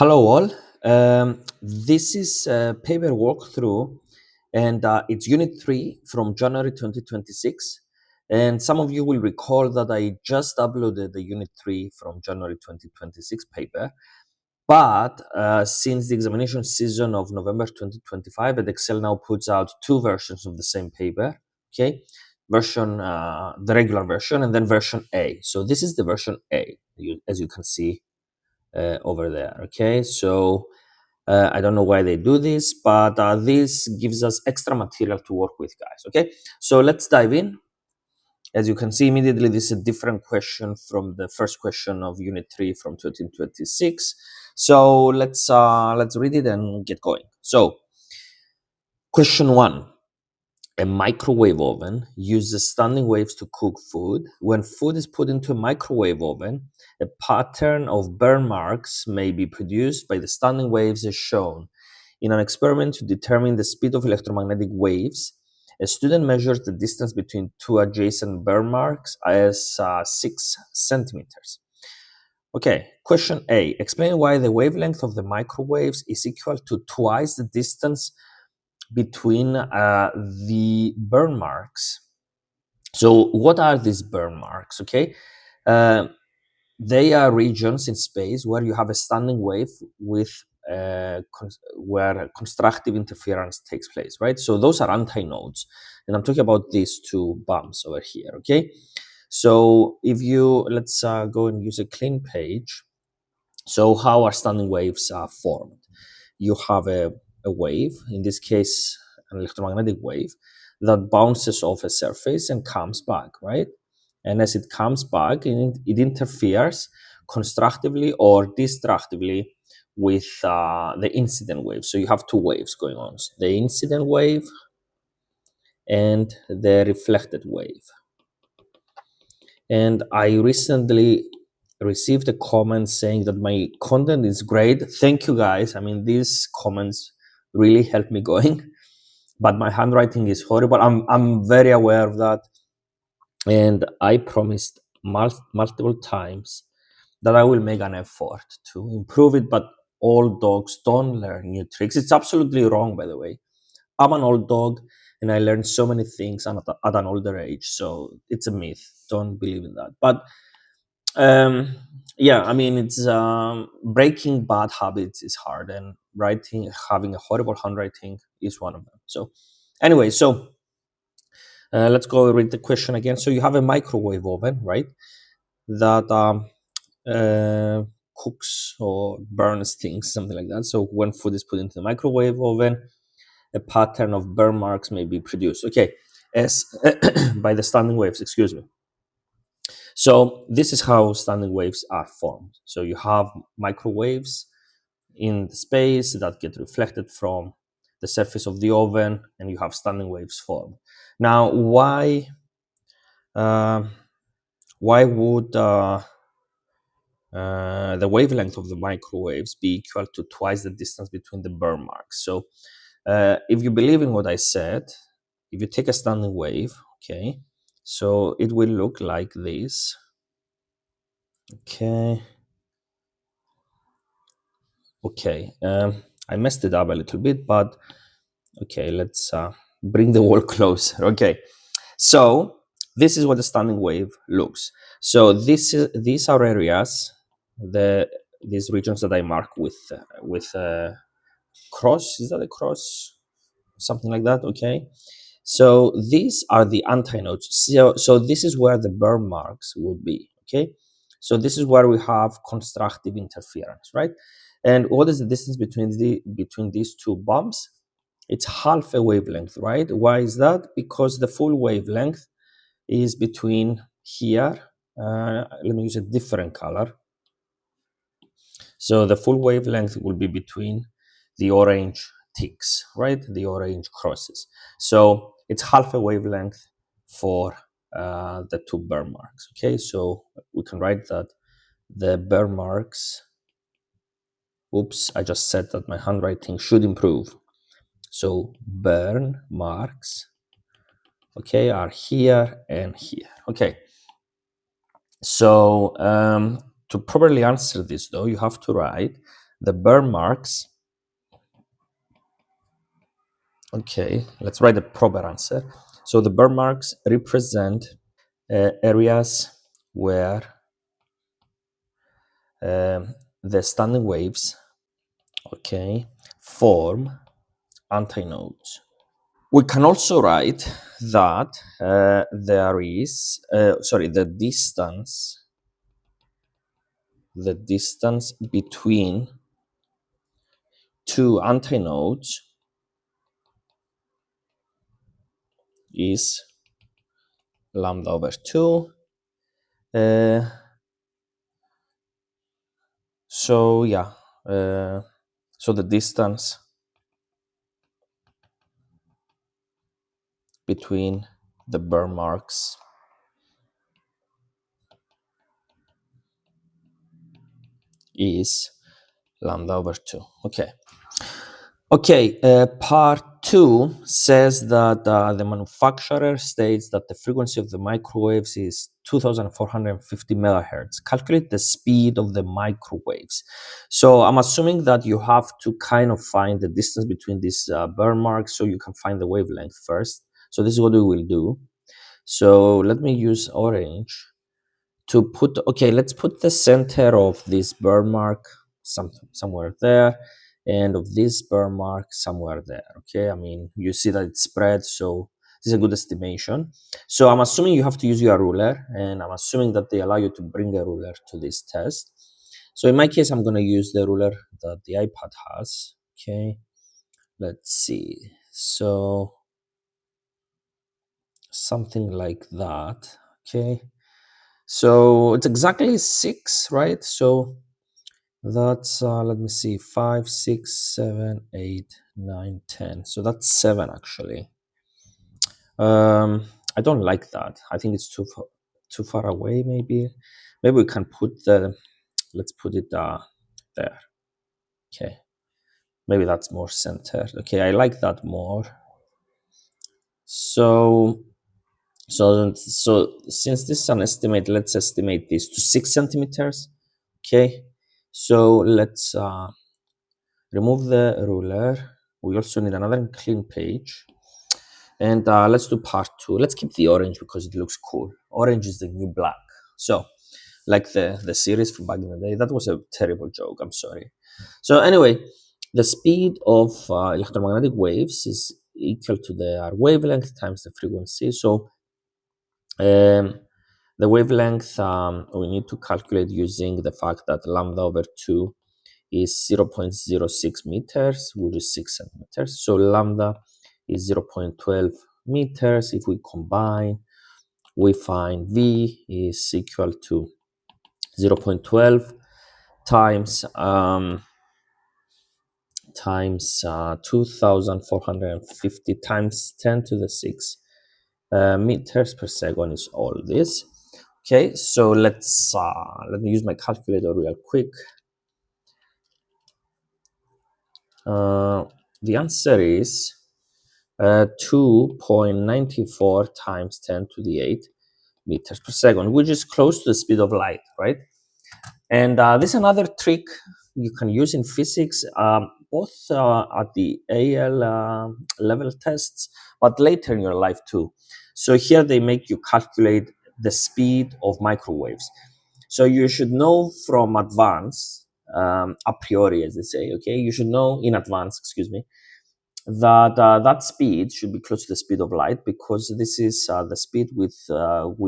Hello all. This is a paper walkthrough and it's Unit 3 from January 2026. And some of you will recall that I just uploaded the Unit 3 from January 2026 paper. But since the examination season of November 2025, Edexcel now puts out two versions of the same paper, okay? The regular version and then version A. So this is the version A, as you can see over there, okay? So I don't know why they do this, but this gives us extra material to work with, guys, okay? So let's dive in. As you can see immediately, this is a different question from the first question of Unit 3 from 2026. So let's read it and get going. So question 1. A microwave oven uses standing waves to cook food. When food is put into a microwave oven, a pattern of burn marks may be produced by the standing waves as shown. In an experiment to determine the speed of electromagnetic waves, a student measures the distance between two adjacent burn marks as 6 centimeters. Okay, question A. Explain why the wavelength of the microwaves is equal to twice the distance between the burn marks. So what are these burn marks? Okay, they are regions in space where you have a standing wave with where constructive interference takes place, right? So those are antinodes, and I'm talking about these two bumps over here. Okay, so if you let's go and use a clean page. So how are standing waves formed? You have a wave, in this case, an electromagnetic wave, that bounces off a surface and comes back, right? And as it comes back, it interferes constructively or destructively with the incident wave. So you have two waves going on, so the incident wave and the reflected wave. And I recently received a comment saying that my content is great. Thank you, guys. I mean, these comments really help me going, but my handwriting is horrible. I'm very aware of that, and I promised multiple times that I will make an effort to improve it. But old dogs don't learn new tricks. It's absolutely wrong, by the way. I'm an old dog, and I learned so many things at an older age. So it's a myth. Don't believe in that. But yeah, I mean, it's breaking bad habits is hard, and having a horrible handwriting is one of them. So anyway, so let's go read the question again. So you have a microwave oven, right, that cooks or burns things, something like that. So when food is put into the microwave oven, a pattern of burn marks may be produced. Okay, as by the standing waves, excuse me. So this is how standing waves are formed. So you have microwaves in the space that get reflected from the surface of the oven, and you have standing waves formed. Now, why would the wavelength of the microwaves be equal to twice the distance between the burn marks? So if you believe in what I said, if you take a standing wave, okay, so it will look like this. Okay, I messed it up a little bit, but okay, let's bring the wall closer. Okay, so this is what the standing wave looks. So these are areas, these regions that I mark with cross. Is that a cross? Something like that. Okay. So these are the antinodes. So this is where the burn marks would be. Okay. So this is where we have constructive interference, right? And what is the distance between these two bumps? It's half a wavelength, right? Why is that? Because the full wavelength is between here. Let me use a different color. So the full wavelength will be between the orange ticks, right? The orange crosses. So it's half a wavelength for the two burn marks. Okay, so we can write that the burn marks. Oops, I just said that my handwriting should improve. So burn marks, okay, are here and here. Okay. So to properly answer this, though, you have to write the burn marks. Okay, let's write the proper answer. So the burn marks represent areas where the standing waves, okay, form antinodes. We can also write that there is, the distance between two antinodes is lambda over 2. So yeah, so the distance between the burn marks is lambda over 2. Okay, part 2 says that the manufacturer states that the frequency of the microwaves is 2450 megahertz. Calculate the speed of the microwaves. So I'm assuming that you have to kind of find the distance between these burn marks so you can find the wavelength first. So this is what we will do. So let me use orange to put, okay, let's put the center of this burn mark somewhere there, and of this burn mark somewhere there. Okay, I mean, you see that it spreads, so this is a good estimation. So I'm assuming you have to use your ruler, and I'm assuming that they allow you to bring a ruler to this test. So in my case, I'm going to use the ruler that the iPad has. Okay, let's see. So something like that. Okay, so it's exactly 6, right? So that's, let me see, 5, 6, 7, 8, 9, 10. So that's 7 actually. I don't like that. I think it's too far away. Maybe we can put let's put it there. Okay, maybe that's more centered. Okay, I like that more. So since this is an estimate, let's estimate this to 6 centimeters. Okay, so let's remove the ruler. We also need another clean page. And let's do part 2. Let's keep the orange because it looks cool. Orange is the new black. So, like the series from back in the day. That was a terrible joke. I'm sorry. So anyway, the speed of electromagnetic waves is equal to their wavelength times the frequency. So the wavelength we need to calculate using the fact that lambda over 2 is 0.06 meters, which is 6 centimeters. So lambda is 0.12 meters. If we combine, we find V is equal to 0.12 times 2450 times 10 to the 6 meters per second is all this. Okay, so let me use my calculator real quick. The answer is 2.94 times 10 to the 8 meters per second, which is close to the speed of light, right? And this is another trick you can use in physics, both at the AL level tests, but later in your life too. So here they make you calculate the speed of microwaves. So you should know from advance, a priori, as they say, okay? You should know in advance, excuse me, that that speed should be close to the speed of light, because this is the speed with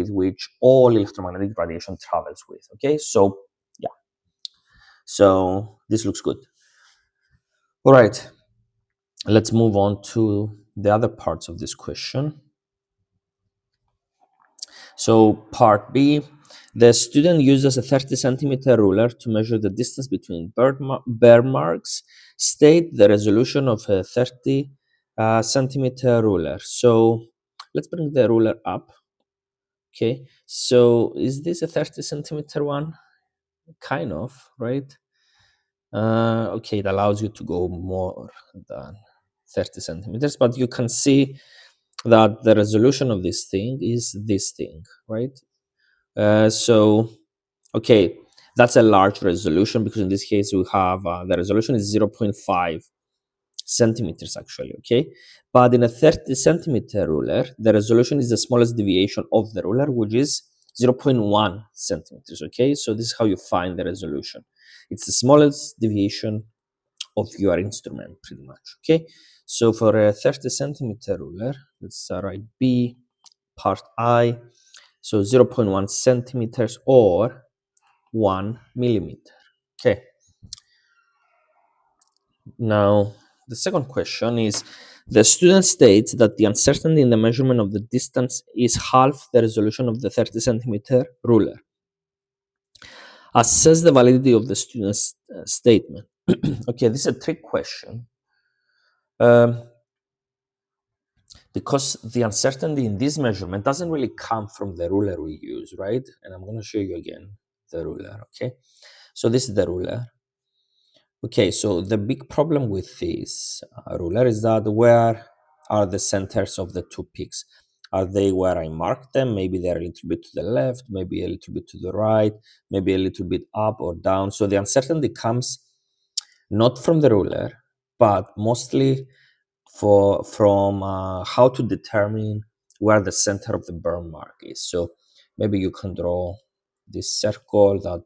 which all electromagnetic radiation travels with. Okay, so yeah, so this looks good. All right, let's move on to the other parts of this question. So part B, the student uses a 30 centimeter ruler to measure the distance between burn marks. State the resolution of a 30 centimeter ruler. So let's bring the ruler up. Okay, so is this a 30 centimeter one? Kind of, right? Okay, it allows you to go more than 30 centimeters, but you can see that the resolution of this thing is this thing, right? So, okay, That's a large resolution because in this case we have the resolution is 0.5 centimeters actually, okay? But in a 30 centimeter ruler, the resolution is the smallest deviation of the ruler, which is 0.1 centimeters, okay? So this is how you find the resolution. It's the smallest deviation of your instrument, pretty much, okay? So for a 30 centimeter ruler, let's write B, part I, so 0.1 centimeters or 1 millimeter, okay? Now, the second question is, the student states that the uncertainty in the measurement of the distance is half the resolution of the 30 centimeter ruler. Assess the validity of the student's statement. Okay, this is a trick question. Because the uncertainty in this measurement doesn't really come from the ruler we use, right? And I'm going to show you again the ruler, okay? So this is the ruler. Okay, so the big problem with this ruler is that where are the centers of the two peaks? Are they where I marked them? Maybe they're a little bit to the left, maybe a little bit to the right, maybe a little bit up or down. So the uncertainty comes not from the ruler, but mostly from how to determine where the center of the burn mark is. So maybe you can draw this circle that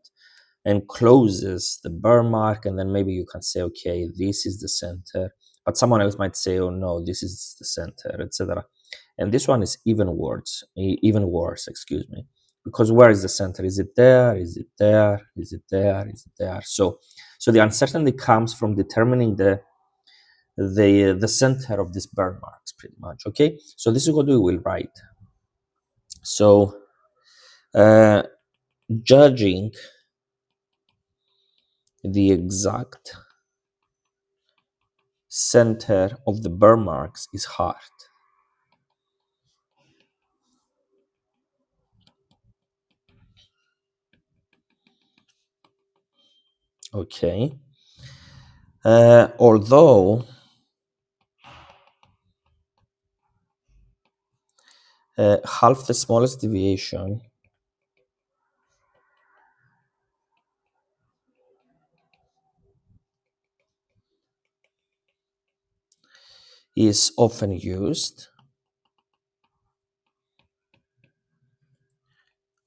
encloses the burn mark, and then maybe you can say, okay, this is the center, but someone else might say, oh no, this is the center, etc. And this one is even worse, excuse me, because where is the center? Is it there? Is it there? Is it there? Is it there? So the uncertainty comes from determining the center of these burn marks, pretty much, okay? So this is what we will write. So judging the exact center of the burn marks is hard. Okay. Although half the smallest deviation is often used,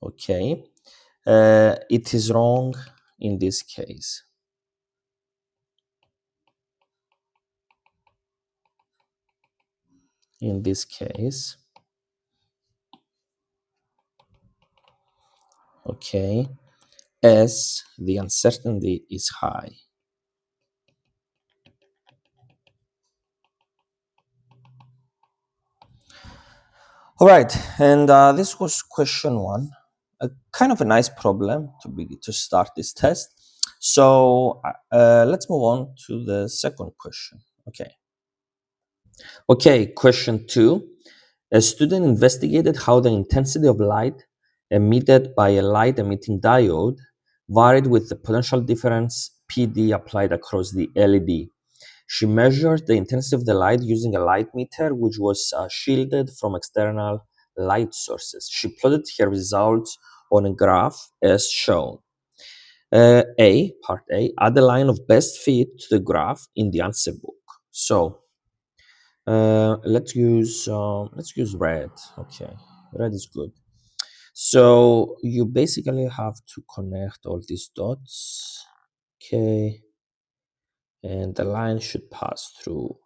okay, it is wrong in this case. In this case, okay, as the uncertainty is high. All right, and this was question one, a kind of a nice problem to start this test. So let's move on to the second question. Okay, question two. A student investigated how the intensity of light emitted by a light emitting diode varied with the potential difference PD applied across the LED. She measured the intensity of the light using a light meter, which was shielded from external light sources. She plotted her results on a graph as shown. Part A, add a line of best fit to the graph in the answer book. So let's use red. Okay, red is good. So you basically have to connect all these dots. Okay, and the line should pass through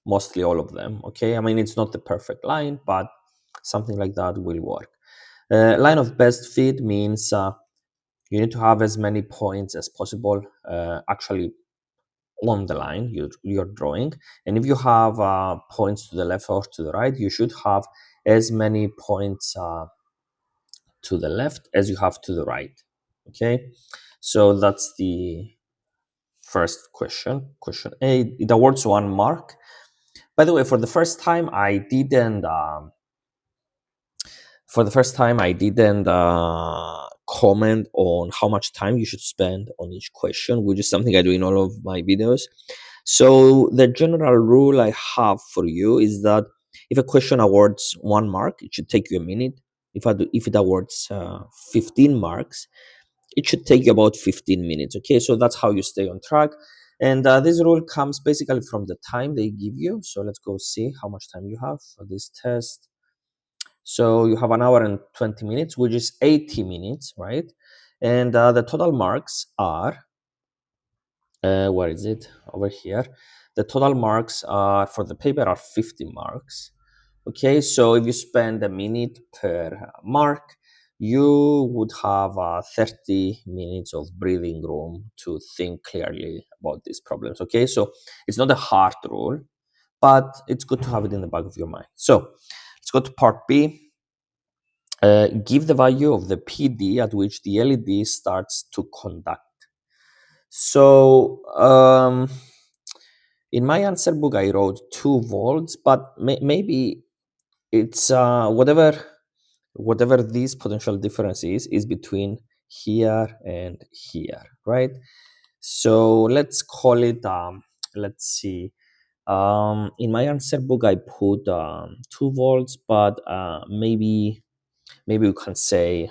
mostly all of them. Okay, I mean, it's not the perfect line, but something like that will work. Line of best fit means you need to have as many points as possible actually on the line you're drawing. And if you have points to the left or to the right, you should have as many points to the left as you have to the right. Okay, so that's the first question. Question A, it awards 1 mark. By the way, for the first time, I didn't comment on how much time you should spend on each question, which is something I do in all of my videos. So the general rule I have for you is that if a question awards 1 mark, it should take you a minute. If it awards 15 marks, it should take you about 15 minutes. Okay, so that's how you stay on track. And this rule comes basically from the time they give you. So let's go see how much time you have for this test. So you have 1 hour and 20 minutes, which is 80 minutes, right? And the total marks are, where is it? Over here. The total marks are for the paper are 50 marks. Okay, so if you spend a minute per mark, you would have 30 minutes of breathing room to think clearly about these problems. Okay, so it's not a hard rule, but it's good to have it in the back of your mind. So let's go to part B. Give the value of the PD at which the LED starts to conduct. So in my answer book, I wrote 2 volts, but maybe it's whatever this potential difference is between here and here, right? So let's call it, let's see. In my answer book, I put 2 volts, but maybe we can say,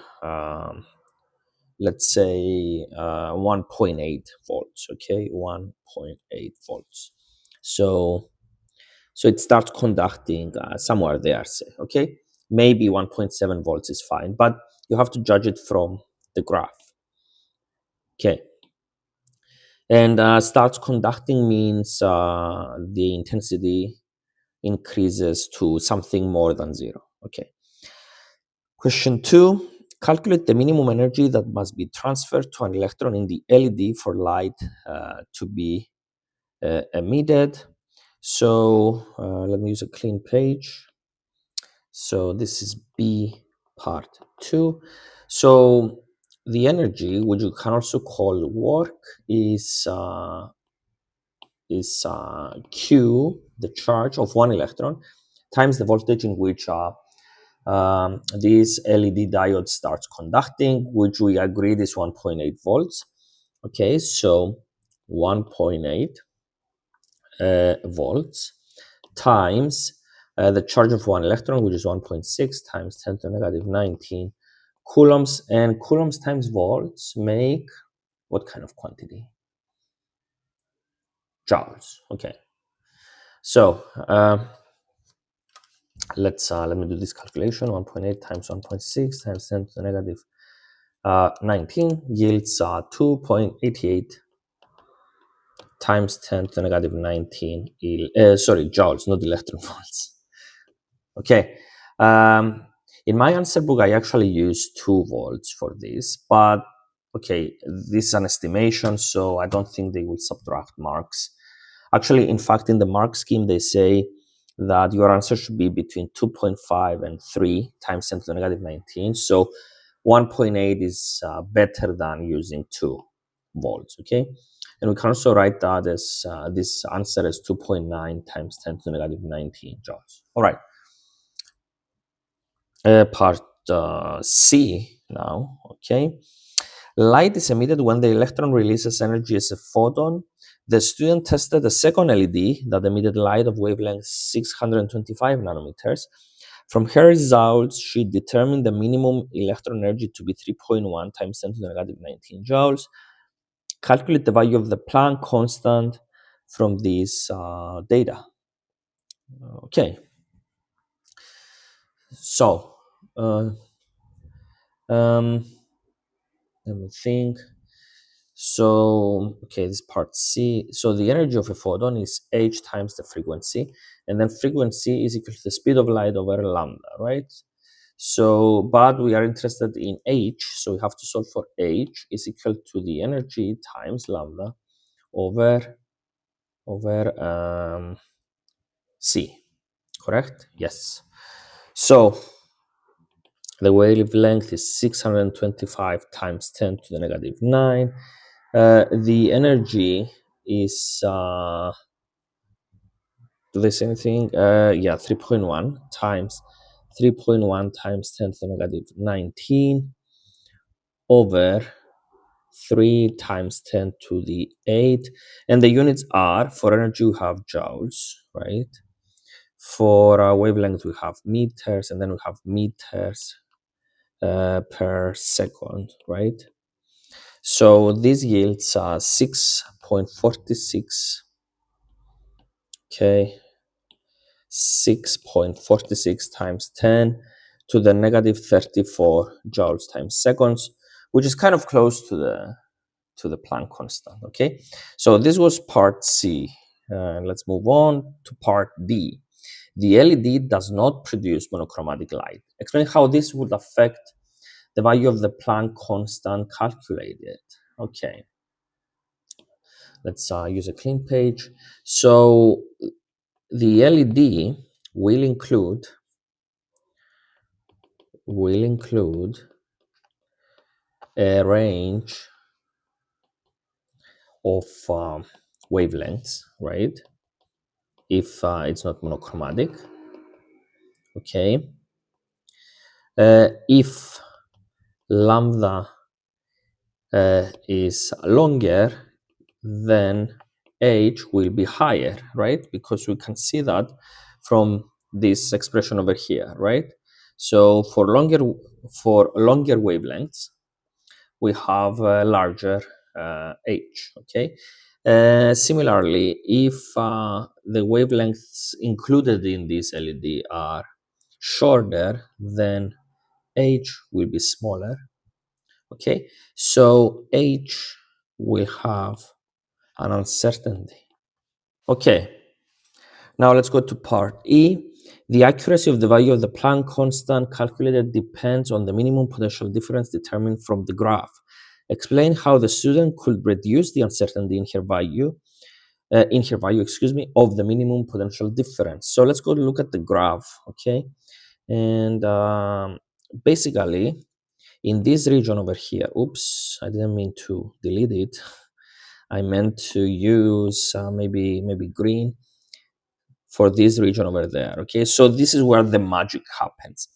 let's say 1.8 volts. Okay, 1.8 volts. So it starts conducting somewhere there, say, okay? Maybe 1.7 volts is fine, but you have to judge it from the graph. Okay. And starts conducting means the intensity increases to something more than 0. Okay. Question 2, calculate the minimum energy that must be transferred to an electron in the LED for light to be emitted. So let me use a clean page. So this is B part 2. So the energy, which you can also call work, is Q, the charge of one electron, times the voltage in which this LED diode starts conducting, which we agreed is 1.8 volts. Okay, so 1.8 volts times the charge of one electron, which is 1.6 times 10 to the negative 19 coulombs. And coulombs times volts make what kind of quantity? Joules. Okay. So let me do this calculation. 1.8 times 1.6 times 10 to the negative 19 yields 2.88 times 10 to the negative 19, joules, not electron volts. Okay. In my answer book, I actually use 2 volts for this, but okay, this is an estimation, so I don't think they will subtract marks. Actually, in fact, in the mark scheme, they say that your answer should be between 2.5 and 3 times 10 to the negative 19. So 1.8 is better than using 2 volts, okay? And we can also write that as this answer is 2.9 times 10 to the negative 19 joules. All right. Part C now, okay? Light is emitted when the electron releases energy as a photon. The student tested a second LED that emitted light of wavelength 625 nanometers. From her results, she determined the minimum electron energy to be 3.1 times 10 to the negative 19 joules. Calculate the value of the Planck constant from this data. Okay. So, let me think. So, okay, this part C. So the energy of a photon is h times the frequency, and then frequency is equal to the speed of light over lambda, right? So, but we are interested in h, so we have to solve for h is equal to the energy times lambda over c, correct? Yes. So the wavelength is 625 times 10 to the negative 9. The energy is, do they say anything? Yeah, 3.1 times 10 to the negative 19 over 3 times 10 to the 8. And the units are, for energy we have joules, right? For wavelength we have meters, and then we have meters per second, right? So this yields 6.46, okay, 6.46 times 10 to the negative 34 joules times seconds, which is kind of close to the Planck constant, okay? So this was part C. Let's move on to part D. The LED does not produce monochromatic light. Explain how this would affect the value of the Planck constant calculated. Okay, let's use a clean page. So the LED will include a range of wavelengths, right? If it's not monochromatic, okay. If lambda is longer, then h will be higher, right? Because we can see that from this expression over here, right? So for longer wavelengths, we have a larger h, okay? Similarly, if the wavelengths included in this LED are shorter, then h will be smaller, okay? So h will have an uncertainty. Okay, now let's go to part E. The accuracy of the value of the Planck constant calculated depends on the minimum potential difference determined from the graph. Explain how the student could reduce the uncertainty in her value, of the minimum potential difference. So let's go look at the graph, okay? And basically, in this region over here, oops, I didn't mean to delete it. I meant to use maybe green for this region over there, okay? So this is where the magic happens.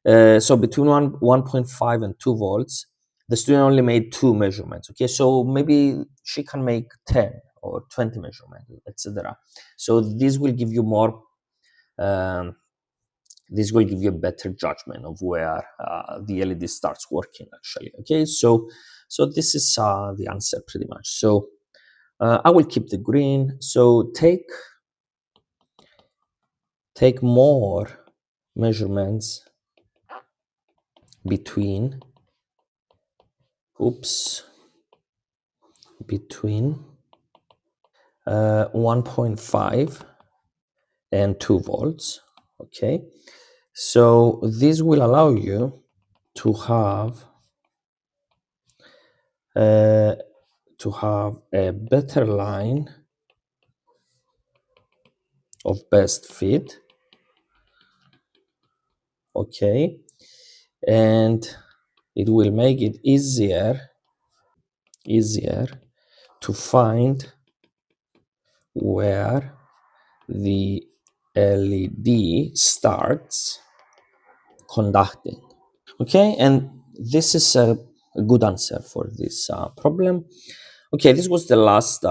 So between 1.5 and 2 volts, the student only made 2 measurements, okay? So maybe she can make 10 or 20 measurements, etc. So this will give you more, this will give you a better judgment of where the LED starts working actually, okay? So this is the answer pretty much. So I will keep the green. So take more measurements between, between 1.5 and 2 volts, okay? So this will allow you to have a better line of best fit, okay? And it will make it easier to find where the LED starts conducting, okay? And this is a good answer for this problem. Okay, this was the last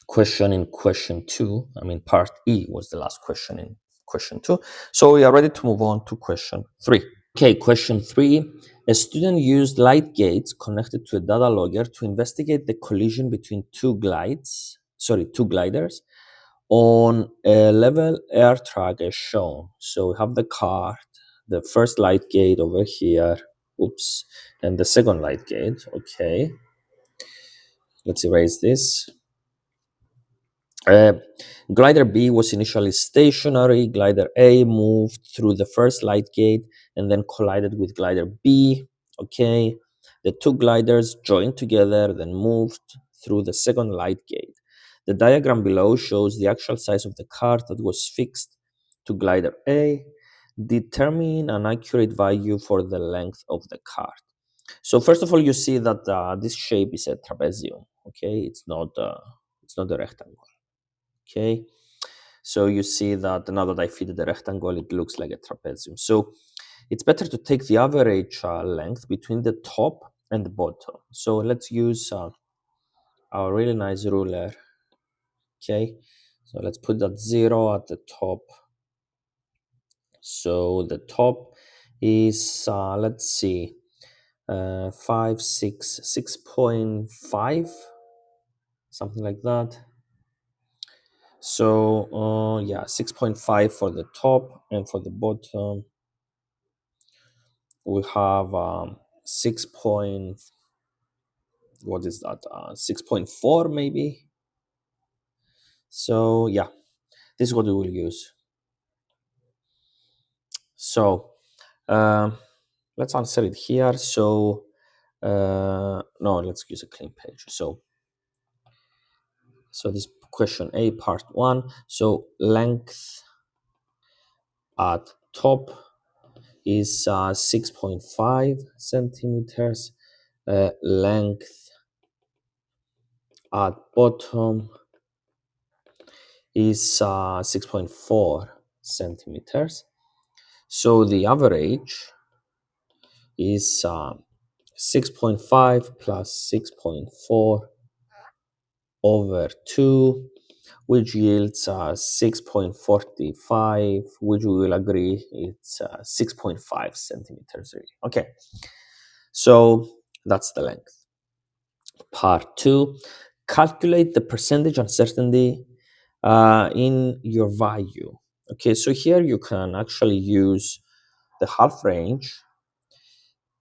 question in question 2. I mean, part E was the last question in question 2. So we are ready to move on to question 3. Okay, question 3. A student used light gates connected to a data logger to investigate the collision between two gliders on a level air track as shown. So we have the cart, the first light gate over here, and the second light gate, okay. Let's erase this. Glider B was initially stationary. Glider A moved through the first light gate and then collided with glider B. Okay, the two gliders joined together, then moved through the second light gate. The diagram below shows the actual size of the cart that was fixed to glider A. Determine an accurate value for the length of the cart. So first of all, you see that this shape is a trapezium. Okay, it's not a rectangle. Okay, so you see that now that I fitted the rectangle, it looks like a trapezium. So it's better to take the average length between the top and the bottom. So let's use our really nice ruler. Okay, so let's put that 0 at the top. So the top is, let's see, 5, 6, 6.5, something like that. So yeah, 6.5 for the top, and for the bottom we have 6 point, what is that, 6.4 maybe. So yeah, this is what we will use. So let's answer it here. So no, let's use a clean page. So this question A, part 1. So length at top is 6.5 centimeters. Length at bottom is 6.4 centimeters. So the average is 6.5 plus 6.4 over 2, which yields 6.45, which we will agree it's 6.5 centimeters really. Okay, so that's the length. Part 2, calculate the percentage uncertainty in your value. Okay, so here you can actually use the half range,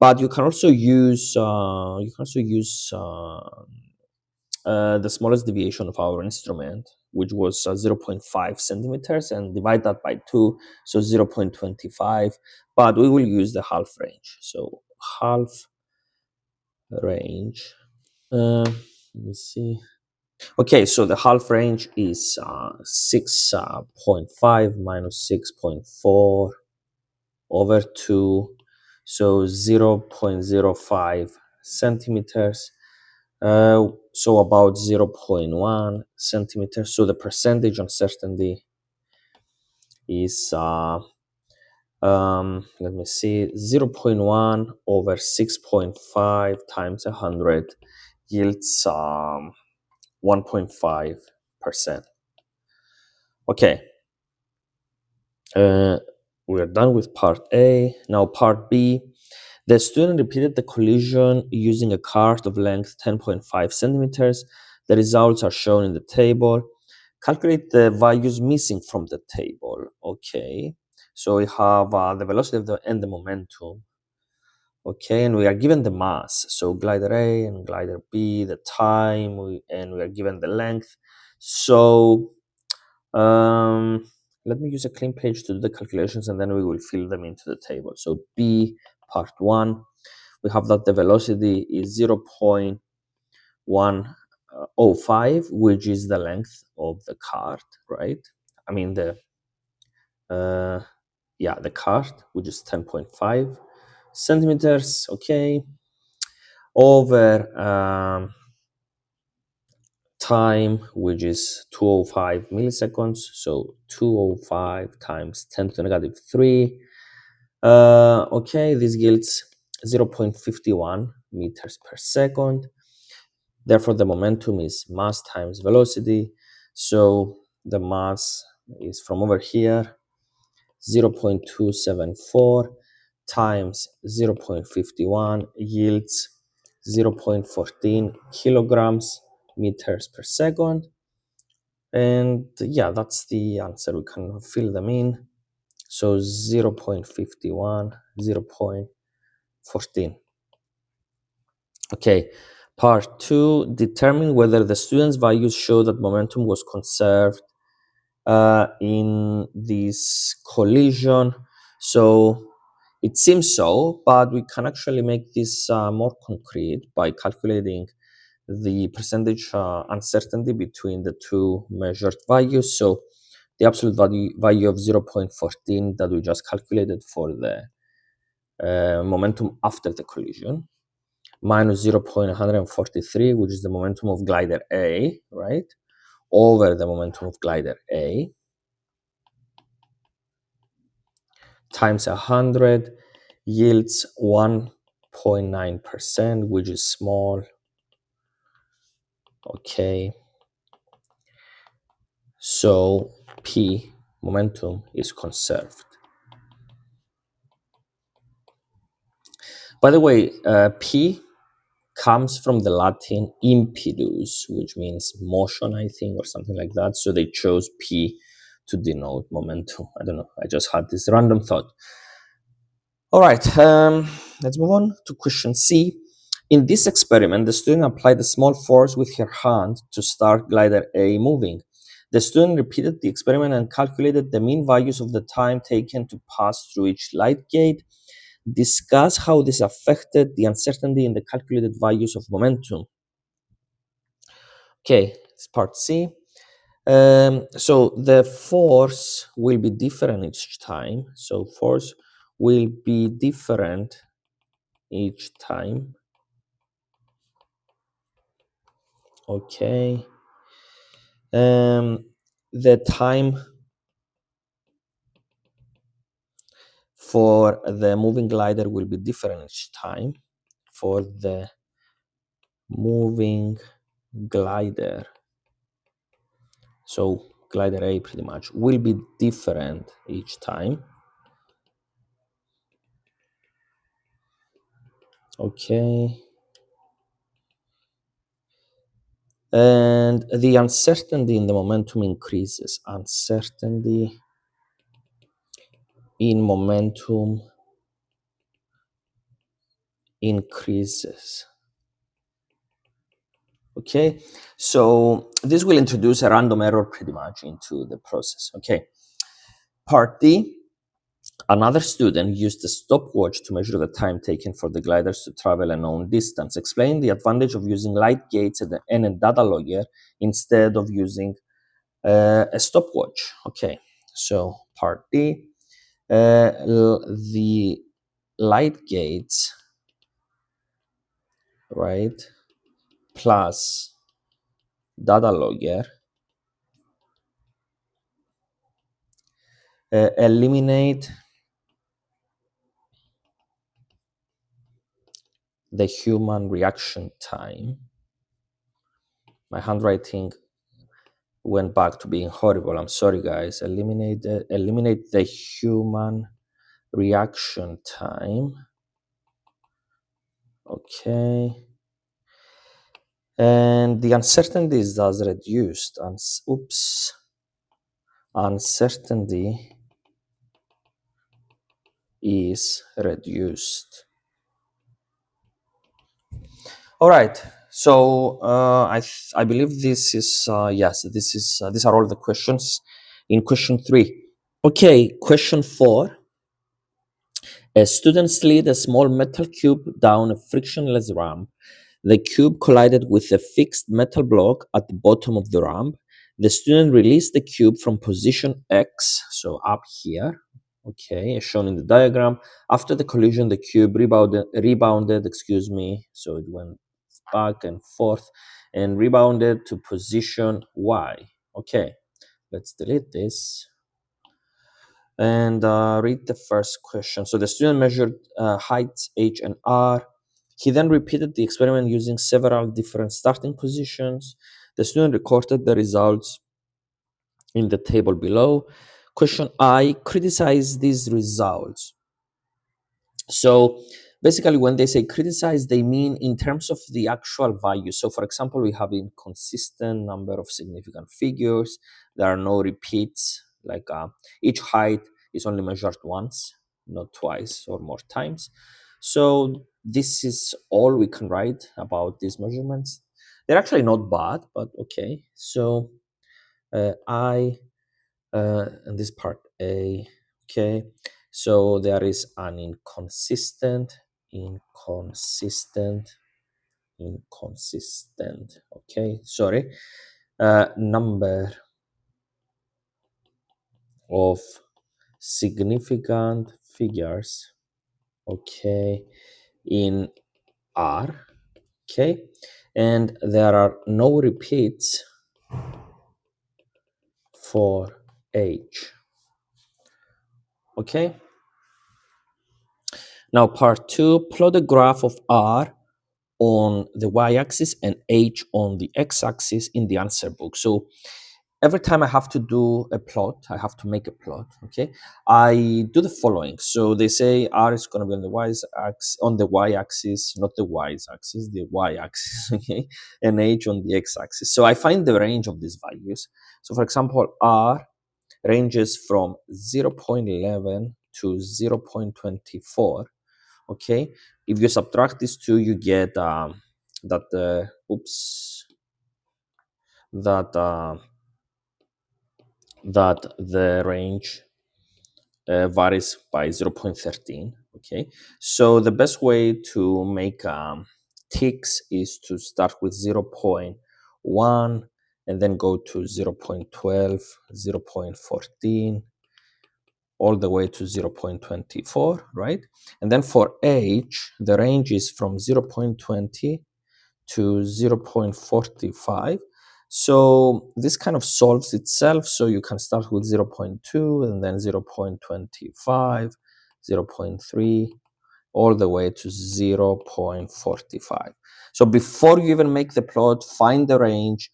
but you can also use the smallest deviation of our instrument, which was 0.5 centimeters, and divide that by 2, so 0.25. But we will use the half range. So half range. Let me see. Okay, so the half range is 6.5 minus 6.4 over 2, so 0.05 centimeters. So about 0.1 centimeters. So the percentage uncertainty is, let me see, 0.1 over 6.5 times 100 yields 1.5%. Okay, we are done with part A. Now part B. The student repeated the collision using a cart of length 10.5 centimeters. The results are shown in the table. Calculate the values missing from the table. Okay, so we have the velocity and the momentum. Okay, and we are given the mass. So glider A and glider B, the time, and we are given the length. So let me use a clean page to do the calculations, and then we will fill them into the table. So B, part 1, we have that the velocity is 0.105, which is the length of the cart, right? I mean the cart, which is 10.5 centimeters, okay, over time, which is 205 milliseconds, so 205 times 10 to the negative 3. Okay, this yields 0.51 meters per second. Therefore, the momentum is mass times velocity. So the mass is from over here, 0.274 times 0.51 yields 0.14 kilograms meters per second. And yeah, that's the answer. We can fill them in. So 0.51, 0.14. Okay, part 2, determine whether the student's values show that momentum was conserved in this collision. So it seems so, but we can actually make this more concrete by calculating the percentage uncertainty between the two measured values. So the absolute value of 0.14 that we just calculated for the momentum after the collision, minus 0.143, which is the momentum of glider A, right, over the momentum of glider A, times 100 yields 1.9%, which is small. Okay, so P, momentum, is conserved. By the way, P comes from the Latin impedus, which means motion, I think, or something like that. So they chose P to denote momentum. I don't know. I just had this random thought. All right, let's move on to question C. In this experiment, the student applied a small force with her hand to start glider A moving. The student repeated the experiment and calculated the mean values of the time taken to pass through each light gate. Discuss how this affected the uncertainty in the calculated values of momentum. Okay, it's part C. So the force will be different each time. So force will be different each time. Okay. The time for the moving glider will be different each time. For the moving glider, so glider A pretty much will be different each time. Okay. And the uncertainty in the momentum increases. Uncertainty in momentum increases. Okay, so this will introduce a random error pretty much into the process. Okay, part D. Another student used a stopwatch to measure the time taken for the gliders to travel a known distance. Explain the advantage of using light gates and a data logger instead of using a stopwatch. Okay, so part D. The light gates, right, plus data logger eliminate the human reaction time. My handwriting went back to being horrible. I'm sorry, guys. Eliminate the human reaction time. Okay. And the uncertainty is thus reduced. Uncertainty is reduced. All right. So I believe this is yes. This is these are all the questions in question 3. Okay, question 4. A student slid a small metal cube down a frictionless ramp. The cube collided with a fixed metal block at the bottom of the ramp. The student released the cube from position X, so up here, okay, as shown in the diagram. After the collision, the cube rebounded, so it went back and forth and rebounded to position Y. Okay, let's delete this and read the first question. So the student measured heights H and R. He then repeated the experiment using several different starting positions. The student recorded the results in the table below. Question I, criticize these results. So basically, when they say criticize, they mean in terms of the actual value. So for example, we have inconsistent number of significant figures. There are no repeats, like each height is only measured once, not twice or more times. So this is all we can write about these measurements. They're actually not bad, but okay. So and this part A, okay. So there is an inconsistent, okay, sorry, number of significant figures, okay, in R, okay, and there are no repeats for H, okay. Now part 2, plot a graph of R on the y-axis and H on the x-axis in the answer book. So every time I have to do a plot, I have to make a plot, okay? I do the following. So they say R is going to be on the y-axis, not the y-axis, the y-axis, okay? And H on the x-axis. So I find the range of these values. So for example, R ranges from 0.11 to 0.24, okay? If you subtract these two, you get that, that the range varies by 0.13, okay? So the best way to make ticks is to start with 0.1 and then go to 0.12, 0.14, all the way to 0.24, right? And then for H, the range is from 0.20 to 0.45. So this kind of solves itself. So you can start with 0.2 and then 0.25, 0.3, all the way to 0.45. So before you even make the plot, find the range,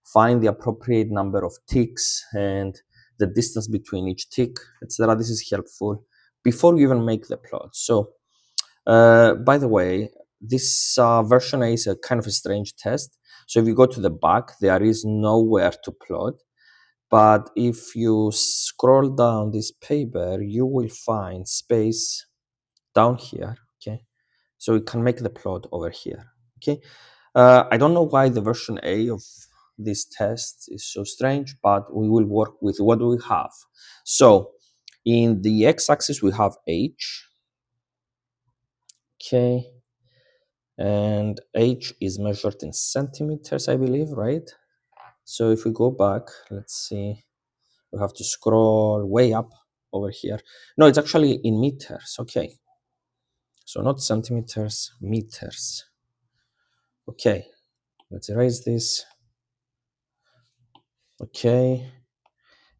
find the appropriate number of ticks and the distance between each tick, etc. This is helpful before you even make the plot. So by the way, this version A is a kind of a strange test. So if you go to the back, there is nowhere to plot. But if you scroll down this paper, you will find space down here, okay? So you can make the plot over here, okay? I don't know why the version A of this test is so strange, but we will work with what we have. So in the x-axis, we have H, okay? And H is measured in centimeters, I believe, right? So if we go back, let's see, we have to scroll way up over here. No, it's actually in meters, okay. So not centimeters, meters. Okay, let's erase this. Okay,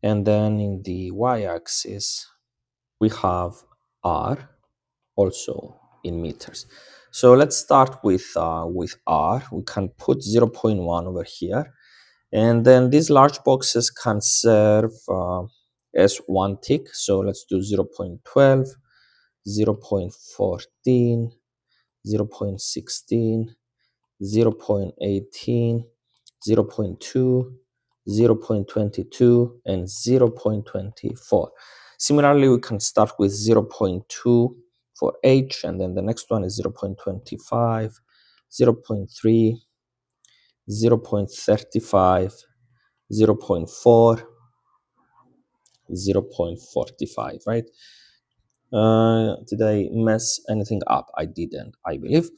and then in the y-axis, we have R, also in meters. So let's start with R. We can put 0.1 over here. And then these large boxes can serve as one tick. So let's do 0.12, 0.14, 0.16, 0.18, 0.2, 0.22, and 0.24. Similarly, we can start with 0.2 for H, and then the next one is 0.25, 0.3, 0.35, 0.4, 0.45, right? Did I mess anything up? I didn't, I believe.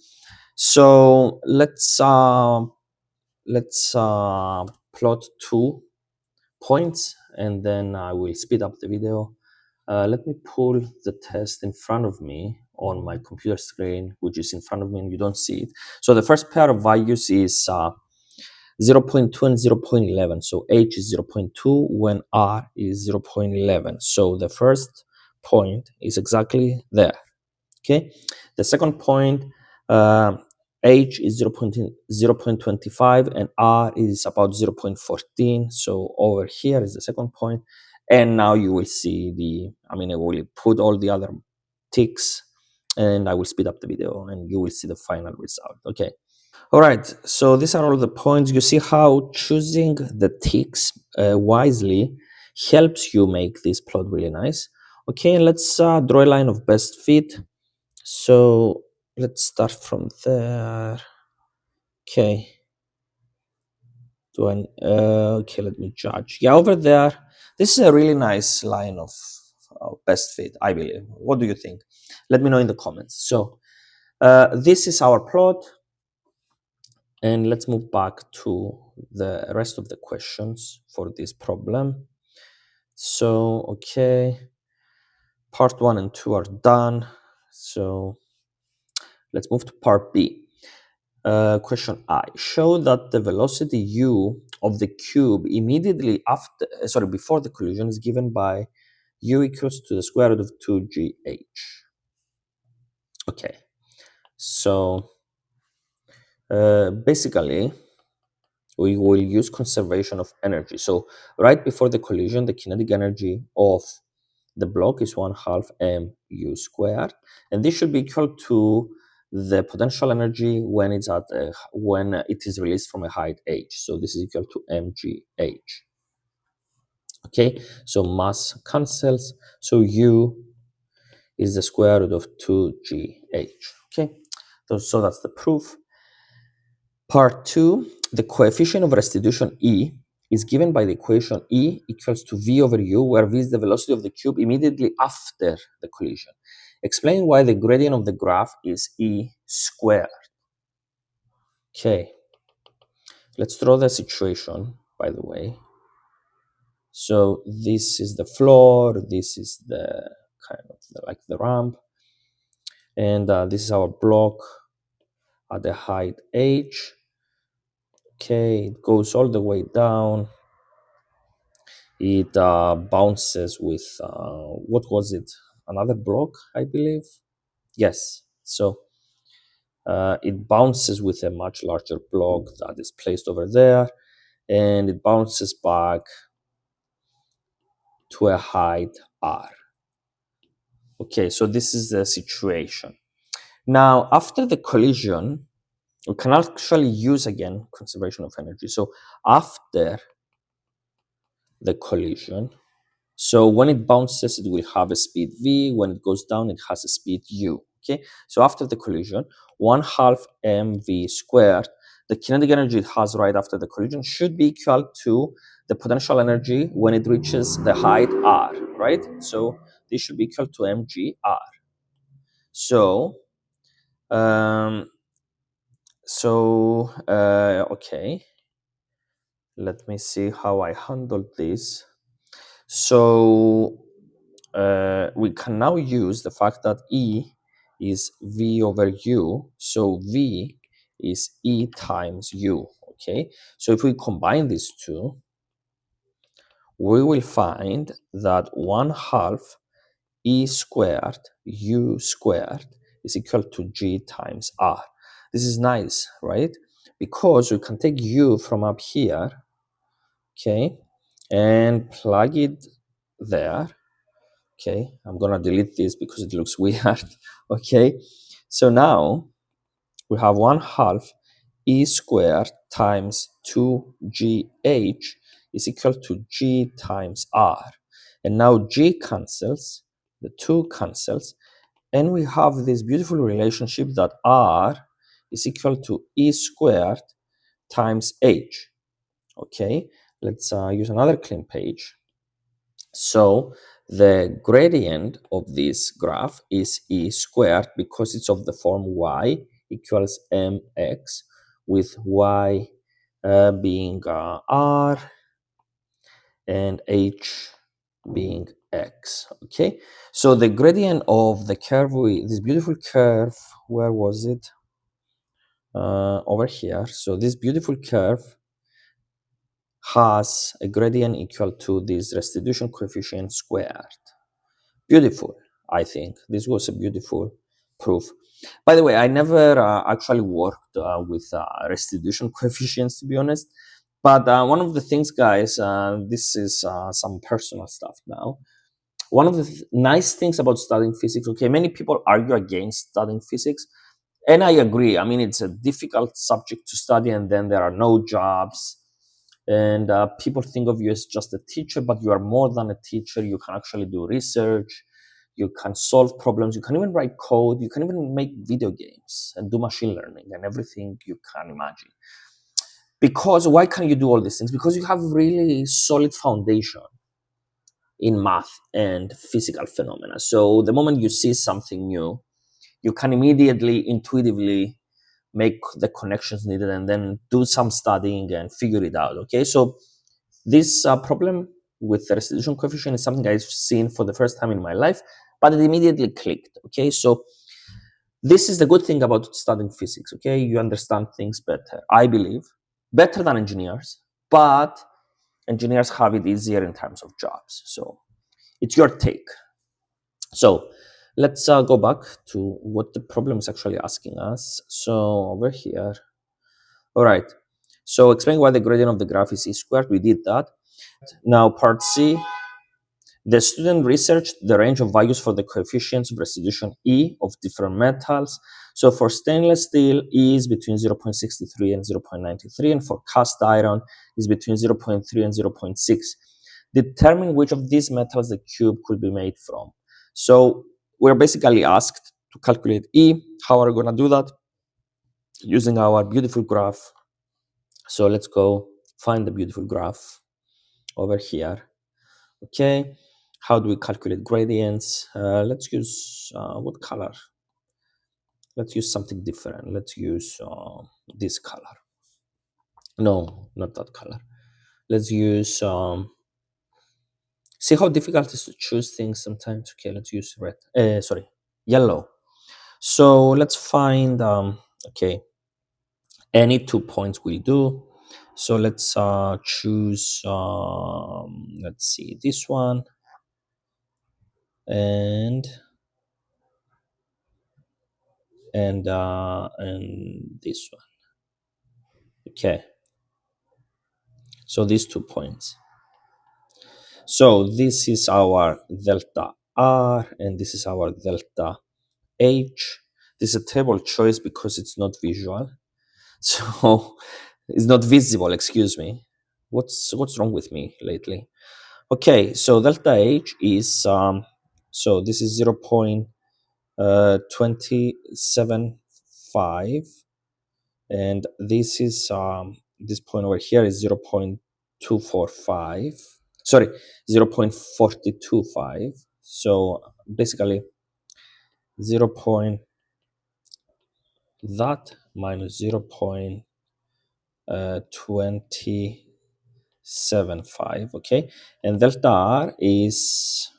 So let's plot 2 points, and then I will speed up the video. Let me pull the test in front of me on my computer screen, which is in front of me and you don't see it. So the first pair of values is 0.2 and 0.11. So H is 0.2 when R is 0.11. So the first point is exactly there. Okay. The second point, H is 0.25 and R is about 0.14. So over here is the second point. And now you will see I will put all the other ticks and I will speed up the video and you will see the final result. Okay. All right, so these are all the points. You see how choosing the ticks wisely helps you make this plot really nice. Okay, and let's draw a line of best fit. So let's start from there. Okay. Okay, let me judge. Yeah, over there, this is a really nice line of best fit, I believe. What do you think? Let me know in the comments. So this is our plot. And let's move back to the rest of the questions for this problem. So, okay, part 1 and 2 are done. So let's move to part B. Question I. Show that the velocity u of the cube immediately before the collision is given by u equals to the square root of 2gh. Okay, so basically, we will use conservation of energy. So right before the collision, the kinetic energy of the block is 1/2 mu squared, and this should be equal to the potential energy when when it is released from a height h. So this is equal to mgh. Okay, so mass cancels. So u is the square root of 2gh. Okay, so that's the proof. Part 2, the coefficient of restitution E is given by the equation E equals to V over U, where V is the velocity of the cube immediately after the collision. Explain why the gradient of the graph is E squared. Okay, let's draw the situation, by the way. So this is the floor, this is the kind of like the ramp, and this is our block at the height h. Okay, it goes all the way down. It bounces with, what was it? Another block, I believe. Yes. So it bounces with a much larger block that is placed over there, and it bounces back to a height r. Okay, so this is the situation. Now, after the collision, we can actually use again conservation of energy. So after the collision, so when it bounces, it will have a speed v. When it goes down, it has a speed u. Okay. So after the collision, 1/2 mv squared, the kinetic energy it has right after the collision should be equal to the potential energy when it reaches the height r. Right. So this should be equal to mgr. So okay. Let me see how I handled this. So we can now use the fact that E is V over U. So V is E times U. Okay. So if we combine these two, we will find that 1/2 E squared U squared is equal to G times R. This is nice, right? Because we can take U from up here, okay, and plug it there. Okay, I'm gonna delete this because it looks weird. Okay, so now we have 1/2 E squared times 2GH is equal to G times R. And now G cancels, the 2 cancels, and we have this beautiful relationship that R is equal to E squared times H. Okay, let's use another clean page. So the gradient of this graph is E squared because it's of the form y equals mx, with y being r and h being x. Okay, so the gradient of the curve, this beautiful curve, where was it? Over here. So this beautiful curve has a gradient equal to this restitution coefficient squared. Beautiful. I think this was a beautiful proof. By the way, I never actually worked with restitution coefficients, to be honest. But one of the things, guys, this is some personal stuff now. One of the nice things about studying physics, okay, many people argue against studying physics, and I agree. I mean, it's a difficult subject to study, and then there are no jobs. And people think of you as just a teacher, but you are more than a teacher. You can actually do research. You can solve problems. You can even write code. You can even make video games and do machine learning and everything you can imagine. Because why can you do all these things? Because you have really solid foundation in math and physical phenomena. So the moment you see something new, you can immediately, intuitively make the connections needed and then do some studying and figure it out. Okay, so this problem with the restitution coefficient is something I've seen for the first time in my life, but it immediately clicked. Okay, so this is the good thing about studying physics. Okay, you understand things better, I believe, better than engineers, but engineers have it easier in terms of jobs. So it's your take. So let's go back to what the problem is actually asking us. So over here, all right. So explain why the gradient of the graph is e squared. We did that. Now part C, the student researched the range of values for the coefficients of restitution E of different metals. So for stainless steel, E is between 0.63 and 0.93, and for cast iron is between 0.3 and 0.6. Determine which of these metals the cube could be made from. So we're basically asked to calculate E. How are we going to do that? Using our beautiful graph. So let's go find the beautiful graph over here. Okay, how do we calculate gradients? Let's use what color? Let's use something different. Let's use this color. No, not that color. Let's use see how difficult it is to choose things sometimes. Okay, let's use red. Sorry, yellow. So let's find okay, any 2 points will do. So let's choose let's see, this one and this one. Okay, so these 2 points. So this is our delta R and this is our delta H. This is a table choice because it's not visual. So it's not visible, excuse me. What's wrong with me lately? Okay, so delta H is so this is 0.275, and this is this point over here is 0.245. Sorry, 0.425. So basically 0. That minus 0.275. Okay, and delta R is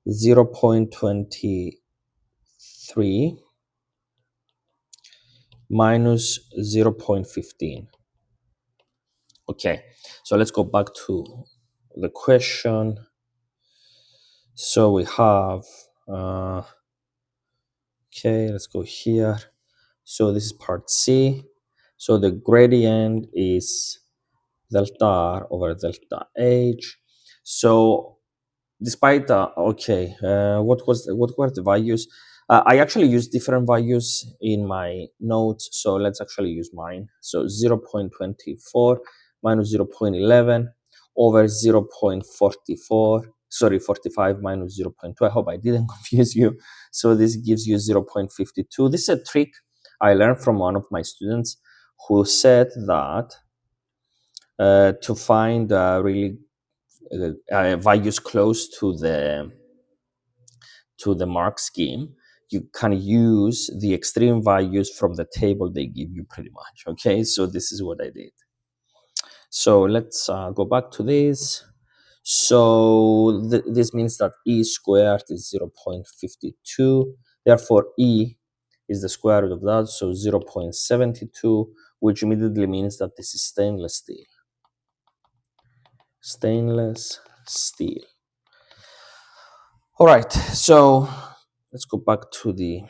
0.23 minus 0.15. Okay, so let's go back to the question. So we have okay, let's go here. So this is part C. So the gradient is delta R over delta H. So despite okay, what were the values? I actually used different values in my notes, so let's actually use mine. So 0.24 minus 0.11 over 0.44, sorry, 45 minus 0.2. I hope I didn't confuse you. So this gives you 0.52. This is a trick I learned from one of my students who said that to find really values close to the mark scheme, you can use the extreme values from the table they give you pretty much. Okay, so this is what I did. So let's go back to this. So this means that E squared is 0.52. Therefore, E is the square root of that, so 0.72, which immediately means that this is stainless steel. Stainless steel. All right, so let's go back to the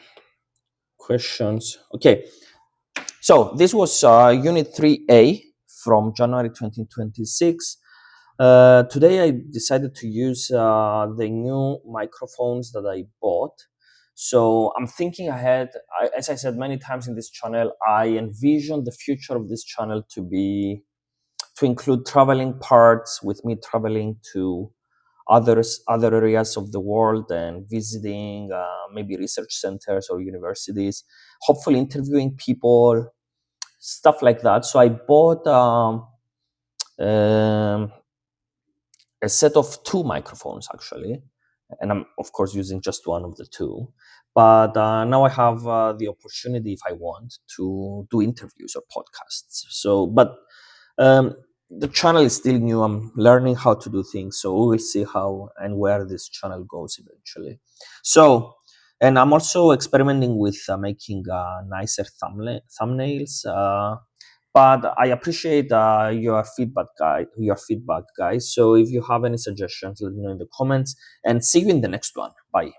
questions. Okay, so this was Unit 3A from January 2026. Today I decided to use the new microphones that I bought. So I'm thinking ahead. As I said many times in this channel, I envision the future of this channel to include traveling parts, with me traveling to other areas of the world and visiting maybe research centers or universities, hopefully interviewing people, stuff like that. So I bought a set of 2 microphones actually, and I'm of course using just one of the 2. But now I have the opportunity, if I want, to do interviews or podcasts. So, but the channel is still new. I'm learning how to do things, so we will see how and where this channel goes eventually. So, and I'm also experimenting with making nicer thumbnails. But I appreciate your feedback, guys. So if you have any suggestions, let me know in the comments, and see you in the next one. Bye.